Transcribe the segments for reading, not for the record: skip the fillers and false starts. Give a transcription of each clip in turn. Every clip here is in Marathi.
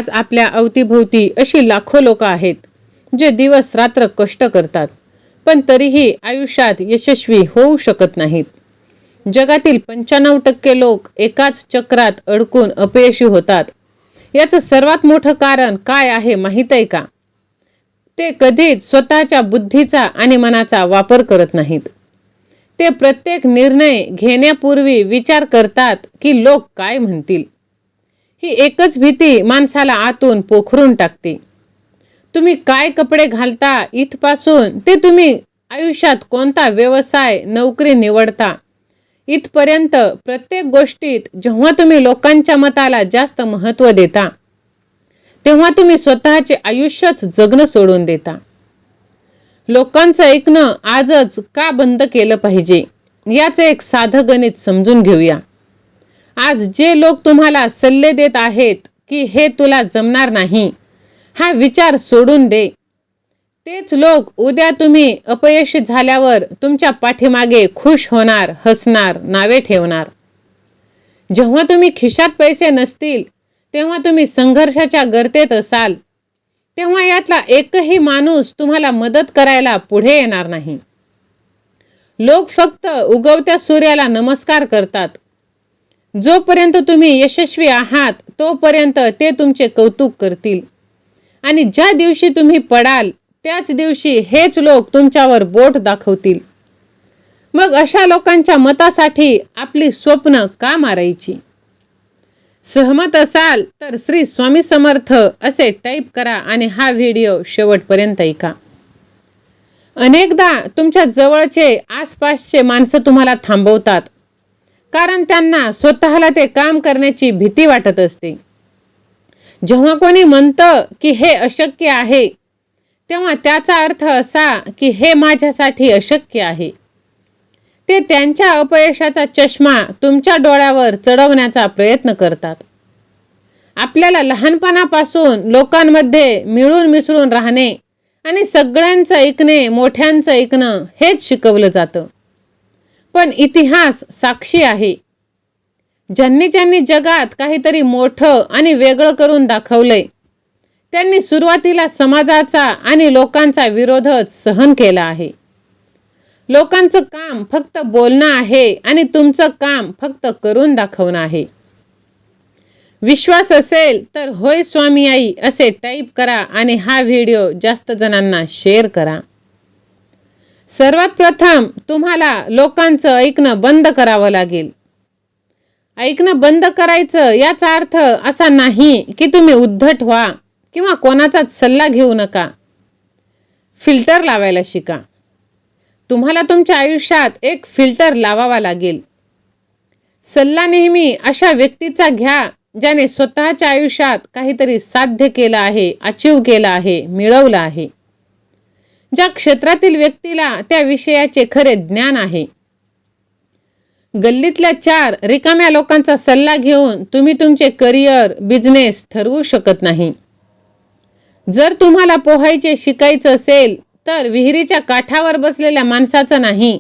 आज आपल्या अवतीभोवती अशी लाखो लोक आहेत जे दिवस रात्र कष्ट करतात, पण तरीही आयुष्यात यशस्वी होऊ शकत नाहीत. जगातील 95% लोक एकाच चक्रात अडकून अपयशी होतात. याचं सर्वात मोठं कारण काय आहे माहीत आहे का? ते कधीच स्वतःच्या बुद्धीचा आणि मनाचा वापर करत नाहीत. ते प्रत्येक निर्णय घेण्यापूर्वी विचार करतात की लोक काय म्हणतील. ही एकच भीती माणसाला आतून पोखरून टाकते. तुम्ही काय कपडे घालता इथपासून ते तुम्ही आयुष्यात कोणता व्यवसाय नोकरी निवडता इथपर्यंत प्रत्येक गोष्टीत जेव्हा तुम्ही लोकांच्या मताला जास्त महत्त्व देता, तेव्हा तुम्ही स्वतःचे आयुष्यच जगणं सोडून देता. लोकांचं ऐकणं आजच का बंद केलं पाहिजे याचं एक साधं गणित समजून घेऊया. आज जे लोक तुम्हाला सल्ले देत आहेत की हे तुला जमणार नाही, हा विचार सोडून दे. तेच लोक उद्या तुम्ही अपयशी झाल्यावर तुमच्या पाठीमागे खुश होणार, हसणार, नावे ठेवणार. जेव्हा तुम्ही खिशात पैसे नसतील, तेव्हा तुम्ही संघर्षाच्या गर्तेत असाल, तेव्हा यातला एकही माणूस तुम्हाला मदत करायला पुढे येणार नाही. लोक फक्त उगवत्या सूर्याला नमस्कार करतात. जोपर्यंत तुम्ही यशस्वी आहात तोपर्यंत ते तुमचे कौतुक करतील, आणि ज्या दिवशी तुम्ही पडाल त्याच दिवशी हेच लोक तुमच्यावर बोट दाखवतील. मग अशा लोकांच्या मतासाठी आपली स्वप्न का मारायची? सहमत असाल तर श्री स्वामी समर्थ असे टाईप करा आणि हा व्हिडिओ शेवटपर्यंत ऐका. अनेकदा तुमच्या जवळचे आसपासचे माणसं तुम्हाला थांबवतात, कारण त्यांना स्वतःला ते काम करण्याची भीती वाटत असते. जेव्हा कोणी म्हणतं की हे अशक्य आहे, तेव्हा त्याचा अर्थ असा की हे माझ्यासाठी अशक्य आहे. ते त्यांच्या अपयशाचा चष्मा तुमच्या डोळ्यावर चढवण्याचा प्रयत्न करतात. आपल्याला लहानपणापासून लोकांमध्ये मिळून मिसळून राहणे आणि सगळ्यांचं ऐकणे, मोठ्यांचं ऐकणं हेच शिकवलं जातं. पण इतिहास साक्षी आहे, ज्यांनी ज्यांनी जगात काहीतरी मोठं आणि वेगळं करून दाखवलंय, त्यांनी सुरुवातीला समाजाचा आणि लोकांचा विरोधच सहन केला आहे. लोकांचं काम फक्त बोलणं आहे आणि तुमचं काम फक्त करून दाखवणं आहे. विश्वास असेल तर होय स्वामी आई असे टाईप करा आणि हा व्हिडिओ जास्त जणांना शेअर करा. सर्वात प्रथम तुम्हाला लोकांचं ऐकणं बंद करावं लागेल. ऐकणं बंद करायचं याचा अर्थ असा नाही की तुम्ही उद्धट व्हा किंवा कोणाचाच सल्ला घेऊ नका. फिल्टर लावायला शिका. तुम्हाला तुमच्या आयुष्यात एक फिल्टर लावावा लागेल. सल्ला नेहमी अशा व्यक्तीचा घ्या ज्याने स्वतःच्या आयुष्यात काहीतरी साध्य केलं आहे, अचीव केलं आहे, मिळवलं आहे. ज्या क्षेत्रातील व्यक्तीला त्या विषयाचे खरे ज्ञान आहे. गल्लीतल्या 4 रिकाम्या लोकांचा सल्ला घेऊन तुम्ही तुमचे करिअर, बिझनेस ठरवू शकत नाही. जर तुम्हाला पोहायचे शिकायचं असेल तर विहिरीच्या काठावर बसलेल्या माणसाचा नाही,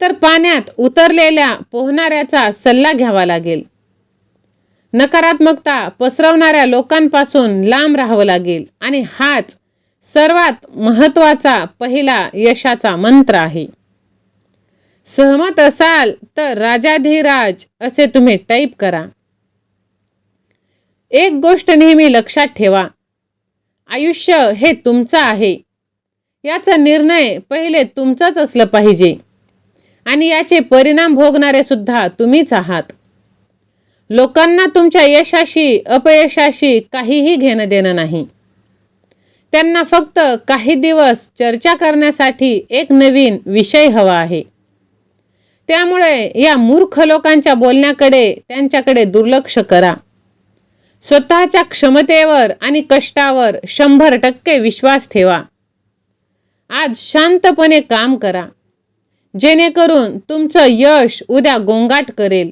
तर पाण्यात उतरलेल्या पोहणाऱ्याचा सल्ला घ्यावा लागेल. नकारात्मकता पसरवणाऱ्या लोकांपासून लांब राहावं लागेल, आणि हाच सर्वात महत्त्वाचा पहिला यशाचा मंत्र आहे. सहमत असाल तर राजाधिराज असे तुम्ही टाईप करा. एक गोष्ट नेहमी लक्षात ठेवा, आयुष्य हे तुमचं आहे. याचा निर्णय पहिले तुमचंच असलं पाहिजे, आणि याचे परिणाम भोगणारे सुद्धा तुम्हीच आहात. लोकांना तुमच्या यशाशी अपयशाशी काहीही घेणं देणं नाही. त्यांना फक्त काही दिवस चर्चा करण्यासाठी एक नवीन विषय हवा आहे. त्यामुळे या मूर्ख लोकांच्या बोलण्याकडे त्यांच्याकडे दुर्लक्ष करा. स्वतःच्या क्षमतेवर आणि कष्टावर 100% विश्वास ठेवा. आज शांतपणे काम करा, जेणेकरून तुमचं यश उद्या गोंगाट करेल.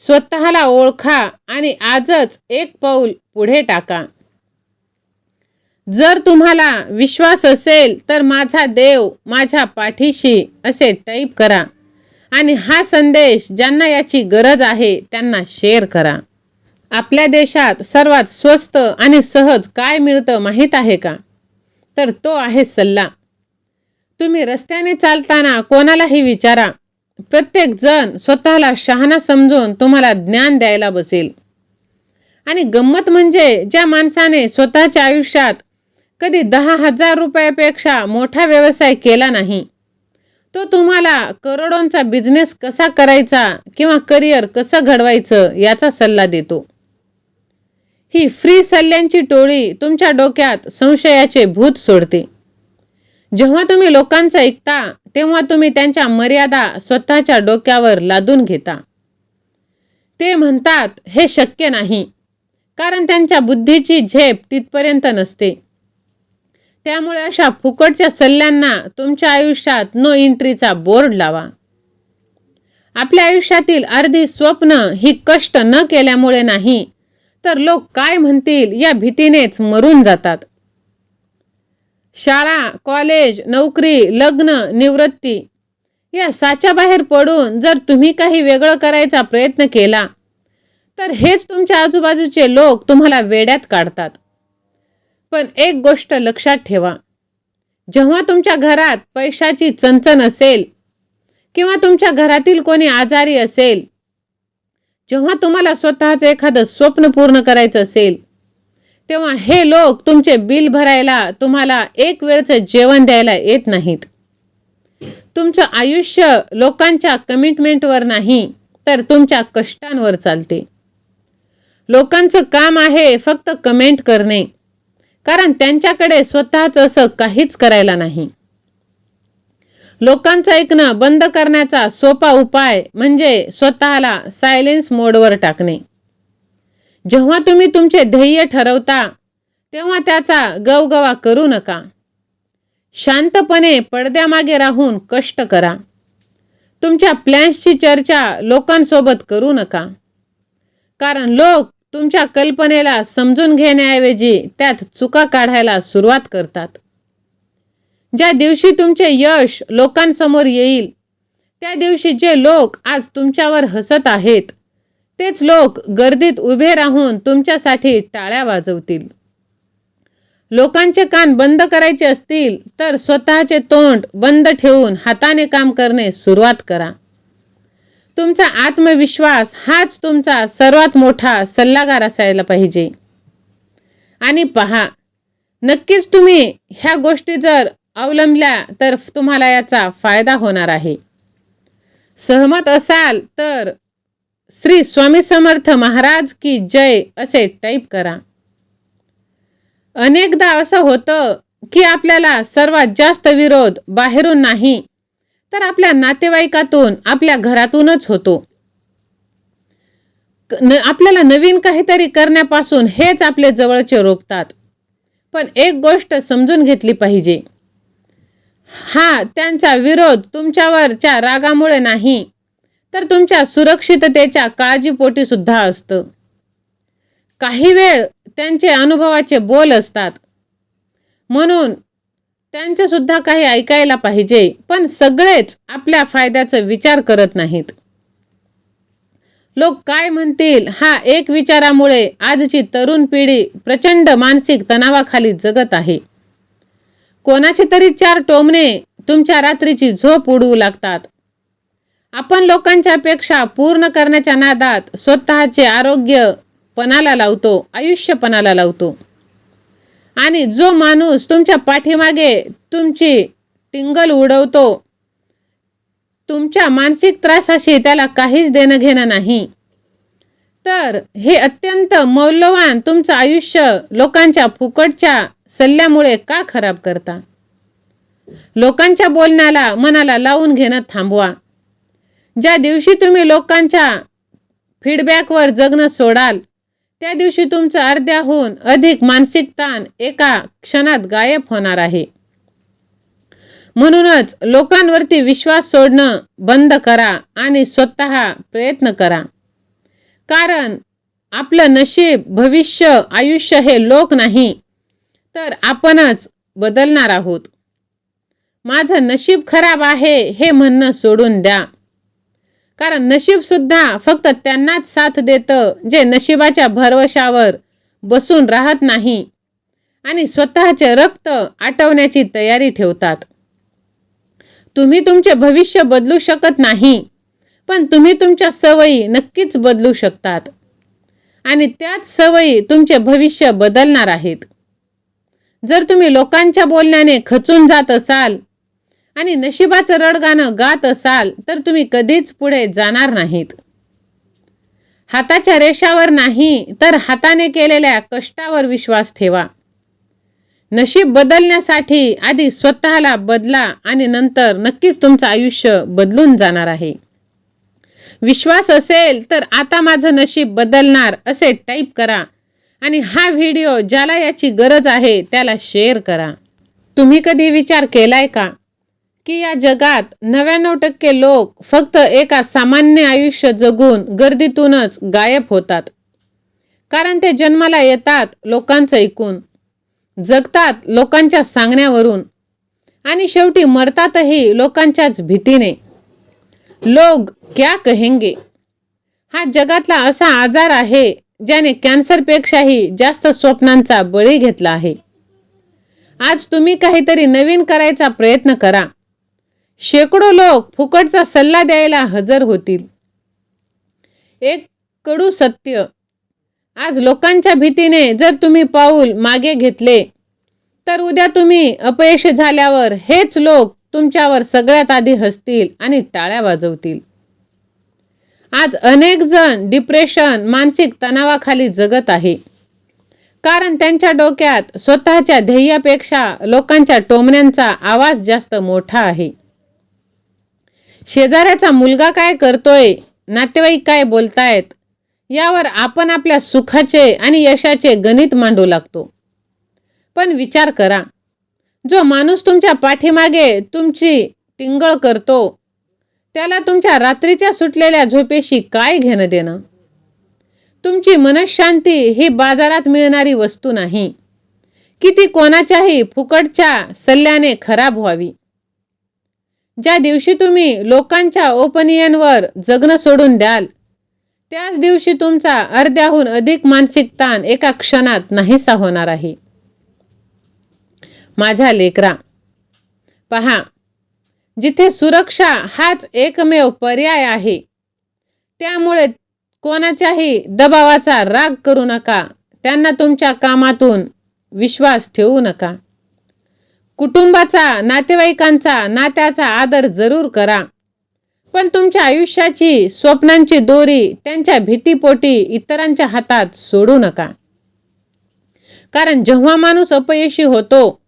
स्वतःला ओळखा आणि आजच एक पाऊल पुढे टाका. जर तुम्हाला विश्वास असेल तर माझा देव माझ्या पाठीशी असे टाईप करा आणि हा संदेश ज्यांना याची गरज आहे त्यांना शेअर करा. आपल्या देशात सर्वात स्वस्त आणि सहज काय मिळतं माहीत आहे का? तर तो आहे सल्ला. तुम्ही रस्त्याने चालताना कोणालाही विचारा. प्रत्येक जण स्वतःला शहाणा समजून तुम्हाला ज्ञान द्यायला बसेल. आणि गंमत म्हणजे ज्या माणसाने स्वतःच्या आयुष्यात कधी 10,000 रुपयापेक्षा मोठा व्यवसाय केला नाही, तो तुम्हाला करोडोंचा बिझनेस कसा करायचा किंवा करिअर कसं घडवायचं याचा सल्ला देतो. ही फ्री सल्ल्यांची टोळी तुमच्या डोक्यात संशयाचे भूत सोडते. जेव्हा तुम्ही लोकांचं ऐकता तेव्हा तुम्ही त्यांच्या मर्यादा स्वतःच्या डोक्यावर लादून घेता. ते म्हणतात हे शक्य नाही, कारण त्यांच्या बुद्धीची झेप तिथपर्यंत नसते. त्यामुळे अशा फुकटच्या सल्ल्यांना तुमच्या आयुष्यात नो एंट्रीचा बोर्ड लावा. आपल्या आयुष्यातील अर्धी स्वप्न ही कष्ट न केल्यामुळे नाही, तर लोक काय म्हणतील या भीतीनेच मरून जातात. शाळा, कॉलेज, नोकरी, लग्न, निवृत्ती या साच्याबाहेर पडून जर तुम्ही काही वेगळं करायचा प्रयत्न केला, तर हेच तुमच्या आजूबाजूचे लोक तुम्हाला वेड्यात काढतात. पण एक गोष्ट लक्षात ठेवा, जेव्हा तुमच्या घरात पैशाची चणचण असेल किंवा तुमच्या घरातील कोणी आजारी असेल, जेव्हा तुम्हाला स्वतःचं एखादं स्वप्न पूर्ण करायचं असेल, तेव्हा हे लोक तुमचे बिल भरायला तुम्हाला एक वेळचं जेवण द्यायला येत नाहीत. तुमचं आयुष्य लोकांच्या कमिटमेंटवर नाही, तर तुमच्या कष्टांवर चालते. लोकांचं काम आहे फक्त कमेंट करणे, कारण त्यांच्याकडे स्वतःचं असं काहीच करायला नाही. लोकांचं ऐकणं बंद करण्याचा सोपा उपाय म्हणजे स्वतःला सायलेन्स मोडवर टाकणे. जेव्हा तुम्ही तुमचे ध्येय ठरवता तेव्हा त्याचा गवगवा करू नका. शांतपणे पडद्यामागे राहून कष्ट करा. तुमच्या प्लॅन्सची चर्चा लोकांसोबत करू नका, कारण लोक तुमच्या कल्पनेला समजून घेण्याऐवजी त्यात चुका काढायला सुरुवात करतात. ज्या दिवशी तुमचे यश लोकांसमोर येईल, त्या दिवशी जे लोक आज तुमच्यावर हसत आहेत, तेच लोक गर्दीत उभे राहून तुमच्यासाठी टाळ्या वाजवतील. लोकांचे कान बंद करायचे असतील तर स्वतःचे तोंड बंद ठेवून हाताने काम करणे सुरुवात करा. तुमचा आत्मविश्वास हाच तुमचा सर्वात मोठा सल्लागार असायला पाहिजे. आणि पहा, नक्कीच तुम्ही ह्या गोष्टी जर अवलंबल्या तर तुम्हाला याचा फायदा होणार आहे. सहमत असाल तर श्री स्वामी समर्थ महाराज की जय असे टाईप करा. अनेकदा असं होतं की आपल्याला सर्वात जास्त विरोध बाहेरून नाही, तर आपल्या नातेवाईकातून, आपल्या घरातूनच होतो. आपल्याला नवीन काहीतरी करण्यापासून हेच आपले जवळचे रोखतात. पण एक गोष्ट समजून घेतली पाहिजे, हा त्यांचा विरोध तुमच्यावरच्या रागामुळे नाही, तर तुमच्या सुरक्षिततेच्या काळजीपोटी सुद्धा असतं. काही वेळ त्यांचे अनुभवाचे बोल असतात, म्हणून त्यांचे सुद्धा काही ऐकायला पाहिजे, पण सगळेच आपल्या फायद्याचा विचार करत नाहीत. लोक काय म्हणतील हा एक विचारामुळे आजची तरुण पिढी प्रचंड मानसिक तणावाखाली जगत आहे. कोणाचे तरी 4 टोमणे तुमच्या रात्रीची झोप उडवू लागतात. आपण लोकांच्या अपेक्षा पूर्ण करण्याच्या नादात स्वतःचे आरोग्य पणाला लावतो, आयुष्य पणाला लावतो. आणि जो माणूस तुमच्या पाठीमागे तुमची टिंगल उडवतो, तुमच्या मानसिक त्रासाशी त्याला काहीच देणं घेणं नाही, तर हे अत्यंत मौल्यवान तुमचं आयुष्य लोकांच्या फुकटच्या सल्ल्यामुळे का खराब करता? लोकांच्या बोलण्याला मनाला लावून घेणं थांबवा. ज्या दिवशी तुम्ही लोकांच्या फीडबॅकवर जगणं सोडाल, त्या दिवशी तुमचं अर्ध्याहून अधिक मानसिक ताण एका क्षणात गायब होणार आहे. म्हणूनच लोकांवरती विश्वास सोडणं बंद करा आणि स्वतः प्रयत्न करा. कारण आपलं नशीब, भविष्य, आयुष्य हे लोक नाही, तर आपणच बदलणार आहोत. माझं नशीब खराब आहे हे म्हणणं सोडून द्या, कारण नशीब सुद्धा फक्त त्यांनाच साथ देतं जे नशिबाच्या भरवशावर बसून राहत नाही आणि स्वतःचे रक्त आटवण्याची तयारी ठेवतात. तुम्ही तुमचे भविष्य बदलू शकत नाही, पण तुम्ही तुमच्या सवयी नक्कीच बदलू शकतात आणि त्याच सवयी तुमचे भविष्य बदलणार आहेत. जर तुम्ही लोकांच्या बोलण्याने खचून जात असाल आणि नशिबाचं रडगाणं गात असाल तर तुम्ही कधीच पुढे जाणार नाहीत. हाताच्या रेषावर नाही तर हाताने केलेल्या कष्टावर विश्वास ठेवा. नशीब बदलण्यासाठी आधी स्वतःला बदला आणि नंतर नक्कीच तुमचं आयुष्य बदलून जाणार आहे. विश्वास असेल तर आता माझं नशीब बदलणार असे टाईप करा आणि हा व्हिडिओ ज्याला याची गरज आहे त्याला शेअर करा. तुम्ही कधी विचार केलाय का की या जगात 99% लोक फक्त एका सामान्य आयुष्य जगून गर्दीतूनच गायब होतात. कारण ते जन्माला येतात लोकांचं ऐकून, जगतात लोकांच्या सांगण्यावरून आणि शेवटी मरतातही लोकांच्याच भीतीने. लोग क्या कहेंगे हा जगातला असा आजार आहे ज्याने कॅन्सरपेक्षाही जास्त स्वप्नांचा बळी घेतला आहे. आज तुम्ही काहीतरी नवीन करायचा प्रयत्न करा. शेकडो लोक फुकटचा सल्ला द्यायला हजर होतील. एक कडू सत्य, आज लोकांच्या भीतीने जर तुम्ही पाऊल मागे घेतले तर उद्या तुम्ही अपयश झाल्यावर हेच लोक तुमच्यावर सगळ्यात आधी हसतील आणि टाळ्या वाजवतील. आज अनेक जण डिप्रेशन, मानसिक तणावाखाली जगत आहे कारण त्यांच्या डोक्यात स्वतःच्या ध्येयापेक्षा लोकांच्या टोमण्यांचा आवाज जास्त मोठा आहे. शेजाऱ्याचा मुलगा काय करतोय, नातेवाईक काय बोलतायत, यावर आपण आपल्या सुखाचे आणि यशाचे गणित मांडू लागतो. पण विचार करा, जो माणूस तुमच्या पाठीमागे तुमची टिंगळ करतो त्याला तुमच्या रात्रीच्या सुटलेल्या झोपेशी काय घेणं देणं. तुमची मनःशांती ही बाजारात मिळणारी वस्तू नाही की ती कोणाच्याही फुकटच्या सल्ल्याने खराब व्हावी. ज्या दिवशी तुम्ही लोकांच्या ओपिनियनवर जगणं सोडून द्याल त्याच दिवशी तुमचा अर्ध्याहून अधिक मानसिक ताण एका क्षणात नाहीसा होणार आहे. माझ्या लेकरा, पहा, जिथे सुरक्षा हाच एकमेव पर्याय आहे त्यामुळे कोणाच्याही दबावाचा राग करू नका. त्यांना तुमच्या कामातून विश्वास ठेवू नका. कुटुंबाचा, नातेवाईकांचा, नात्याचा आदर जरूर करा, पण तुमच्या आयुष्याची, स्वप्नांची दोरी त्यांच्या भीतीपोटी इतरांच्या हातात सोडू नका. कारण जेव्हा माणूस अपयशी होतो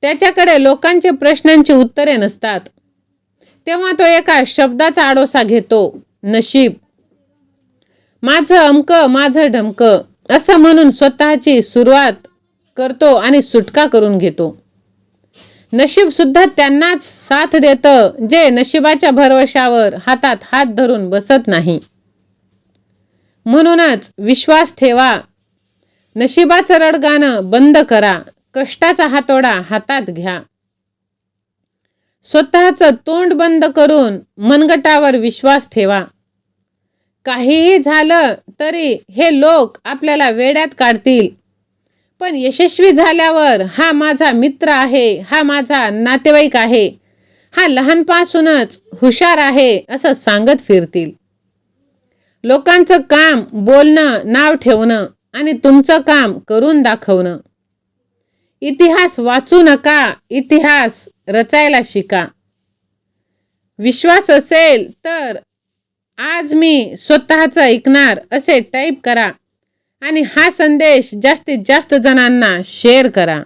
त्याच्याकडे लोकांचे प्रश्नांची उत्तरे नसतात, तेव्हा तो एका शब्दाचा आडोसा घेतो, नशीब. माझं अमकं, माझं ढमकं असं म्हणून स्वतःची सुरुवात करतो आणि सुटका करून घेतो. नशीब सुद्धा त्यांनाच साथ देतं जे नशिबाच्या भरवशावर हातात हात धरून बसत नाही. म्हणूनच विश्वास ठेवा. नशिबाचं रडगाणं बंद करा. कष्टाचा हातोडा हातात घ्या. स्वतःचं तोंड बंद करून मनगटावर विश्वास ठेवा. काहीही झालं तरी हे लोक आपल्याला वेड्यात काढतील, पण यशस्वी झाल्यावर हा माझा मित्र आहे, हा माझा नातेवाईक आहे, हा लहानपासूनच हुशार आहे असं सांगत फिरतील. लोकांचं काम बोलणं, नाव ठेवणं आणि तुमचं काम करून दाखवणं. इतिहास वाचू नका, इतिहास रचायला शिका. विश्वास असेल तर आज मी स्वतःचं ऐकणार असे टाईप करा आणि हा संदेश जास्तीत जास्त जणांना शेअर करा.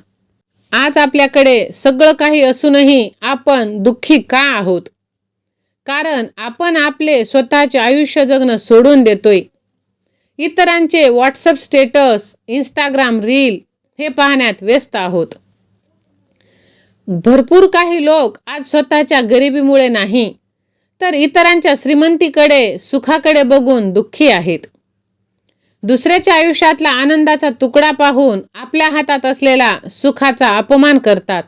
आज आपल्याकडे सगळं काही असूनही आपण दुःखी का आहोत? कारण आपण आपले स्वतःचे आयुष्य जगणं सोडून देतोय. इतरांचे व्हॉट्सअप स्टेटस, इंस्टाग्राम रील हे पाहण्यात व्यस्त आहोत. भरपूर काही लोक आज स्वतःच्या गरिबीमुळे नाही तर इतरांच्या श्रीमंतीकडे, सुखाकडे बघून दुःखी आहेत. दुसऱ्याच्या आयुष्यातला आनंदाचा तुकडा पाहून आपल्या हातात असलेला सुखाचा अपमान करतात.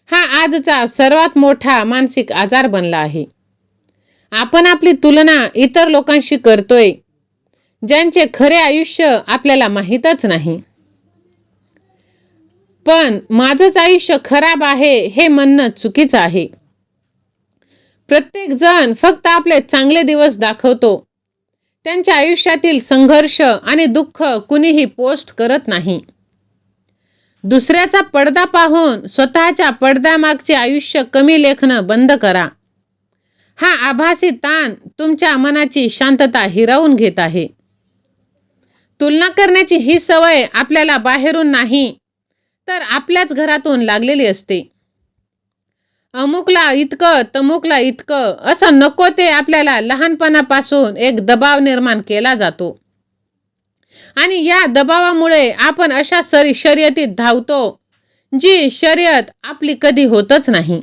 हा आजचा सर्वात मोठा मानसिक आजार बनला आहे. आपण आपली तुलना इतर लोकांशी करतोय, ज्यांचे खरे आयुष्य आपल्याला माहीतच नाही. पण माझंच आयुष्य खराब आहे हे म्हणणं चुकीचं आहे. प्रत्येक जण फक्त आपले चांगले दिवस दाखवतो. त्यांच्या आयुष्यातील संघर्ष आणि दुःख कुणीही पोस्ट करत नाही. दुसऱ्याचा पडदा पाहून स्वतःच्या पडद्यामागचे आयुष्य कमी लेखणं बंद करा. हा आभासी ताण तुमच्या मनाची शांतता हिरावून घेत आहे. तुलना करण्याची ही सवय आपल्याला बाहेरून नाही, तर आपल्याच घरातून लागलेली असते. अमुकला इतकं तमुकला इतकं असं नको ते आपल्याला लहानपणापासून एक दबाव निर्माण केला जातो. आणि या दबावामुळे आपण अशा शर्यतीत धावतो जी शर्यत आपली कधी होतच नाही.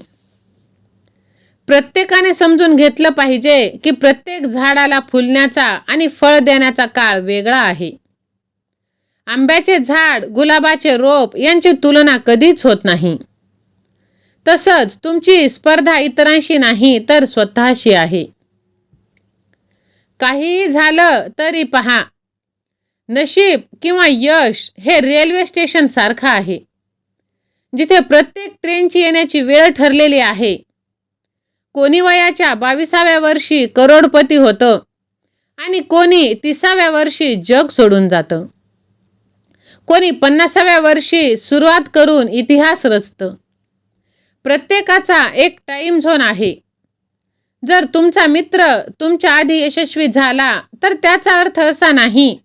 प्रत्येकाने समजून घेतलं पाहिजे की प्रत्येक झाडाला फुलण्याचा आणि फळ देण्याचा काळ वेगळा आहे. आंब्याचे झाड, गुलाबाचे रोप यांची तुलना कधीच होत नाही. तसंच तुमची स्पर्धा इतरांशी नाही तर स्वतःशी आहे. काहीही झालं तरी पहा, नशीब किंवा यश हे रेल्वे स्टेशन सारखं आहे, जिथे प्रत्येक ट्रेनची येण्याची वेळ ठरलेली आहे. कोणी वयाच्या 22व्या वर्षी करोडपती होतं आणि कोणी 30व्या वर्षी जग सोडून जातं. कोणी 50व्या वर्षी सुरुवात करून इतिहास रचतं. प्रत्येकाचा एक टाइम झोन आहे. जर तुमचा मित्र तुमच्या आधी यशस्वी झाला तर त्याचा अर्थ असा नाही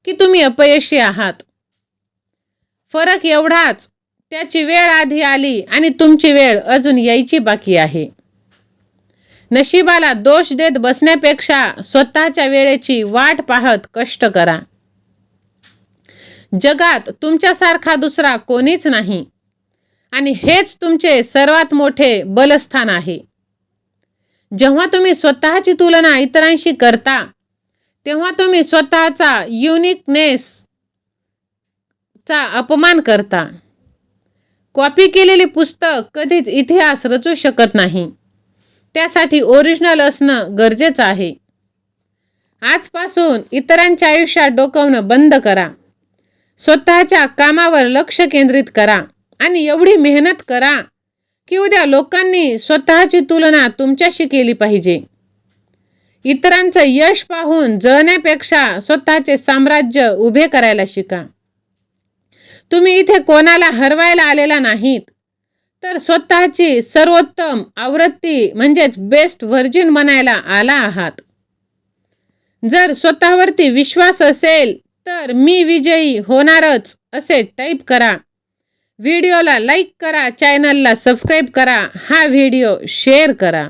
की तुम्ही अपयशी आहात. फरक एवढाच, त्याची वेळ आधी आली आणि तुमची वेळ अजून यायची बाकी आहे. नशिबाला दोष देत बसण्यापेक्षा स्वतःच्या वेळेची वाट पाहत कष्ट करा. जगात तुमच्यासारखा दुसरा कोणीच नाही आणि हेच तुमचे सर्वात मोठे बलस्थान आहे. जेव्हा तुम्ही स्वतःची तुलना इतरांशी करता, तेव्हा तुम्ही स्वतःचा युनिकनेसचा अपमान करता. कॉपी केलेले पुस्तक कधीच इतिहास रचू शकत नाही. त्यासाठी ओरिजिनल असणं गरजेचं आहे. आजपासून इतरांच्या आयुष्यात डोकावणं बंद करा. स्वतःच्या कामावर लक्ष केंद्रित करा आणि एवढी मेहनत करा की उद्या लोकांनी स्वतःची तुलना तुमच्याशी केली पाहिजे. इतरांचं यश पाहून जळण्यापेक्षा स्वतःचे साम्राज्य उभे करायला शिका. तुम्ही इथे कोणाला हरवायला आलेला नाहीत, तर स्वतःची सर्वोत्तम आवृत्ती म्हणजेच बेस्ट व्हर्जिन बनायला आला आहात. जर स्वतःवरती विश्वास असेल तर मी विजयी होणारच असे टाईप करा. व्हिडिओला लाईक करा, चॅनलला सबस्क्राईब करा, हा व्हिडिओ शेअर करा.